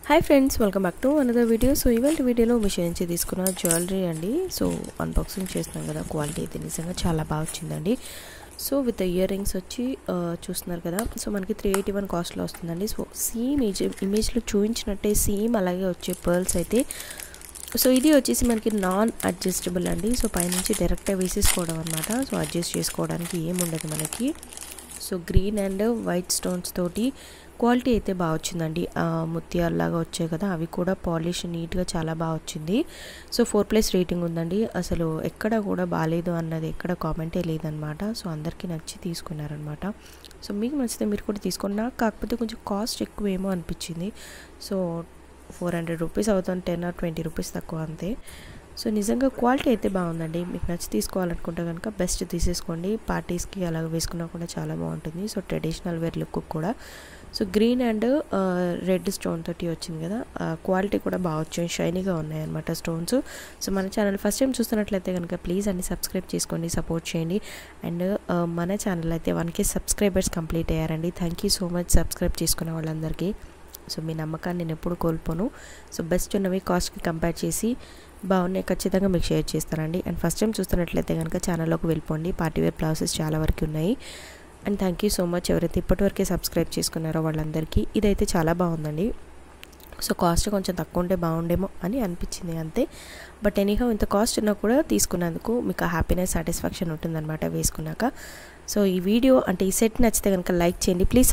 Hi friends, welcome back to another video. So ఇవాళ వీడియోలో మీషో నుంచి తీసుకున్న జ్యువెలరీ అండి. సో అన్బాక్సింగ్ చేస్తున్నాం కదా, క్వాలిటీ అయితే నిజంగా చాలా బాగా వచ్చిందండి. సో విత్ ఇయర్ రింగ్స్ వచ్చి చూస్తున్నారు కదా. సో మనకి 381 కాస్ట్లో వస్తుందండి. సో సేమ్ ఇమేజ్లో చూపించినట్టే సేమ్ అలాగే వచ్చే పర్ల్స్ అయితే. సో ఇది వచ్చేసి మనకి నాన్ అడ్జస్టబుల్ అండి. సో పైనుంచి డైరెక్ట్గా వేసేసుకోవడం అనమాట. సో అడ్జస్ట్ చేసుకోవడానికి ఏముండదు మనకి. So green and white stones తోటి క్వాలిటీ అయితే బాగా వచ్చిందండి. ముత్యాల్లాగా వచ్చాయి కదా, అవి కూడా పాలిష్ నీట్గా చాలా బాగా వచ్చింది. సో 4+ రేటింగ్ ఉందండి. అసలు ఎక్కడ కూడా బాగాలేదు అన్నది ఎక్కడ కామెంటే లేదనమాట. సో అందరికీ నచ్చి తీసుకున్నారనమాట. సో మీకు నచ్చితే మీరు కూడా తీసుకోండి. నాకు కాకపోతే కొంచెం కాస్ట్ ఎక్కువేమో అనిపించింది. సో 400 రూపీస్ అవుతుంది, 10 or 20 రూపీస్ తక్కువ అంతే. సో నిజంగా క్వాలిటీ అయితే బాగుందండి. మీకు నచ్చి తీసుకోవాలనుకుంటే కనుక బెస్ట్ తీసేసుకోండి. పార్టీస్కి అలాగ వేసుకున్నా కూడా చాలా బాగుంటుంది. సో ట్రెడిషనల్ వేర్ లుక్ కూడా. So green and red stone తోటి వచ్చింది కదా, క్వాలిటీ కూడా బాగా వచ్చింది. షైనీగా ఉన్నాయన్నమాట స్టోన్స్. సో మన ఛానల్ ఫస్ట్ టైం చూస్తున్నట్లయితే కనుక ప్లీజ్ అన్ని సబ్స్క్రైబ్ చేసుకోండి, సపోర్ట్ చేయండి. అండ్ మన ఛానల్ అయితే 1K సబ్స్క్రైబర్స్ కంప్లీట్ అయ్యారండి. Thank you so much subscribe చేసుకున్న వాళ్ళందరికీ. సో మీ నమ్మకాన్ని నేను ఎప్పుడు కోల్పోను. సో బెస్ట్ ఉన్నవి కాస్ట్కి కంపేర్ చేసి బాగున్నాయి ఖచ్చితంగా మీకు షేర్ చేస్తానండి. అండ్ ఫస్ట్ టైం చూస్తున్నట్లయితే కనుక ఛానల్లోకి వెళ్ళిపోండి. పార్టీవేర్ బ్లౌజెస్ చాలా వరకు ఉన్నాయి. And thank you so much ఎవరైతే ఇప్పటివరకే సబ్స్క్రైబ్ చేసుకున్నారో వాళ్ళందరికీ. ఇదైతే చాలా బాగుందండి. సో కాస్ట్ కొంచెం తక్కువ ఉంటే బాగుండేమో అని అనిపించింది అంతే. బట్ ఎనీహౌ ఇంత కాస్ట్ ఉన్నా కూడా తీసుకున్నందుకు మీకు హ్యాపీనెస్, సాటిస్ఫాక్షన్ ఉంటుందన్నమాట వేసుకున్నాక. సో ఈ వీడియో అంటే ఈ సెట్ నచ్చితే కనుక లైక్ చేయండి ప్లీజ్.